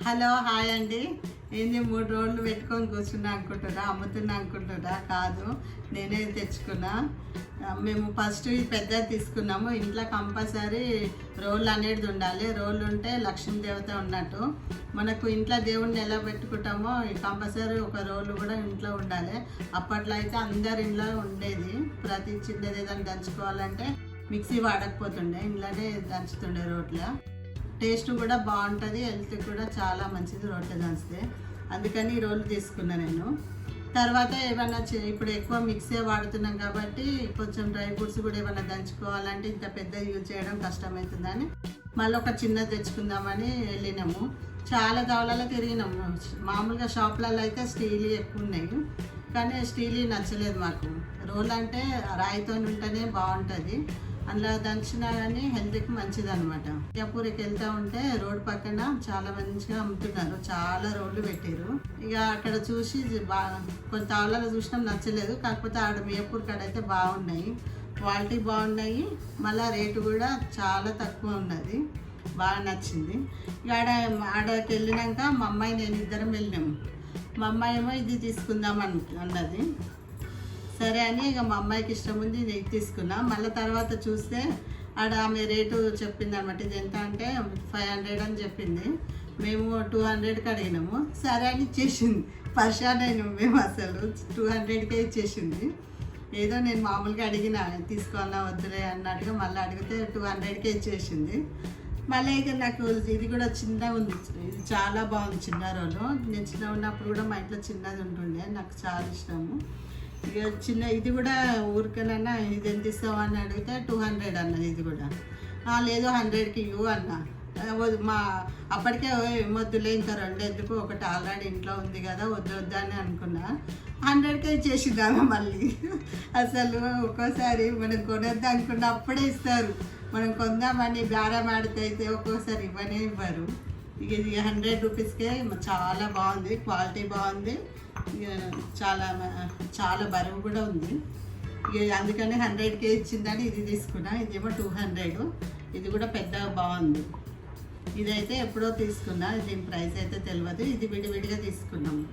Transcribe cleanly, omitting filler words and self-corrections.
Hello hi అండి. ఏంది 3 రోళ్ళు పెట్టుకొని కూర్చున్నా అనుకుంటున్నా, అమ్ముతున్నా అనుకుంటున్నా? కాదు, నేనే తెచ్చుకున్నా. మేము ఫస్ట్ ఈ పెద్దది తీసుకున్నాము. ఇంట్లో కంపల్సరీ రోళ్ళు అనేది ఉండాలి. రోళ్ళు ఉంటే లక్ష్మీ దేవత ఉన్నట్టు. మనకు ఇంట్లో దేవుణ్ణి ఎలా పెట్టుకుంటామో కంపల్సరీ ఒక రోళ్ళు కూడా ఇంట్లో ఉండాలి. అప్పట్లో అయితే అందరి ఇంట్లో ఉండేది. ప్రతి చిన్నది ఏదైనా దంచుకోవాలంటే మిక్సీ వాడకపోతుండే, ఇంట్లోనే దంచుతుండే రోట్లో. టేస్ట్ కూడా బాగుంటుంది, హెల్త్ కూడా చాలా మంచిది రోట్లో దంచితే. అందుకని ఈ రోలు తీసుకున్నా నేను. తర్వాత ఏమన్నా ఇప్పుడు ఎక్కువ మిక్సీ వాడుతున్నాం కాబట్టి కొంచెం డ్రై ఫ్రూట్స్ కూడా ఏమన్నా దంచుకోవాలంటే ఇంత పెద్ద యూజ్ చేయడం కష్టమవుతుందని మళ్ళీ ఒక చిన్నది తెచ్చుకుందామని వెళ్ళినాము. చాలా దవలలో తిరిగినాము. మామూలుగా షాపులలో అయితే స్టీల్ ఎక్కువ ఉన్నాయి, కానీ స్టీల్ నచ్చలేదు మాకు. రోల్ అంటే రాయితో ఉంటేనే బాగుంటుంది, అందులో దంచినా కానీ హెల్త్కి మంచిది అనమాట. మియాపూర్కి వెళ్తూ ఉంటే రోడ్ పక్కన చాలా మంచిగా అమ్ముతున్నారు, చాలా రోడ్లు పెట్టారు. ఇక అక్కడ చూసి కొన్ని తావులలో చూసినాం, నచ్చలేదు. కాకపోతే ఆడ మియాపూర్ కాడ అయితే బాగున్నాయి, క్వాలిటీ బాగున్నాయి, మళ్ళీ రేటు కూడా చాలా తక్కువ ఉన్నది, బాగా నచ్చింది. ఇక ఆడకి వెళ్ళినాక మా అమ్మాయి నేను ఇద్దరం వెళ్ళినాము. మా అమ్మాయి ఏమో ఇది తీసుకుందాం అన్నది. సరే అని ఇక మా అమ్మాయికి ఇష్టం ఉంది, నేను తీసుకున్నా. మళ్ళీ తర్వాత చూస్తే ఆడ ఆమె రేటు చెప్పింది అనమాట. ఇది ఎంత అంటే 500 అని చెప్పింది. మేము 200కి అడిగినాము. సరే అని ఇచ్చేసింది. పరిశాన్ అయినాం మేము, అసలు 200కే ఇచ్చేసింది. ఏదో నేను మామూలుగా అడిగిన తీసుకోవాలా వద్దులే అన్నట్టుగా, మళ్ళీ అడిగితే 200కే ఇచ్చేసింది. మళ్ళీ ఇక నాకు ఇది కూడా చిన్నగా ఉంది, ఇది చాలా బాగుంది. చిన్న రోలు నేను చిన్న ఉన్నప్పుడు కూడా మా ఇంట్లో చిన్నది ఉంటుండే, నాకు చాలా ఇష్టము. ఇక చిన్న ఇది కూడా ఊరికేనన్నా ఇది ఎంత ఇస్తావు అని అడిగితే 200 అన్నది. ఇది కూడా లేదు 100కి ఇవ్వు అన్న. మా అప్పటికే వద్దులే, ఇంకా 2 ఎందుకు, ఒకటి ఆల్రెడీ ఇంట్లో ఉంది కదా, వద్దు అని అనుకున్నా. 100కే ఇచ్చేసిందామె మళ్ళీ. అసలు ఒక్కోసారి మనం కొనొద్దు అనుకున్న అప్పుడే ఇస్తారు, మనం కొందామని బేరం ఆడితే అయితే ఒక్కోసారి ఇవ్వరు. ఇక ఇది 100 రూపీస్కే చాలా బాగుంది, క్వాలిటీ బాగుంది, చాలా చాలా బరువు కూడా ఉంది. ఇక అందుకని 100కే ఇచ్చిందని ఇది తీసుకున్నా. ఇదేమో 200. ఇది కూడా పెద్దగా బాగుంది. ఇదైతే ఎప్పుడో తీసుకున్నా, దీని ప్రైస్ అయితే తెలియదు. ఇది విడివిడిగా తీసుకున్నాము.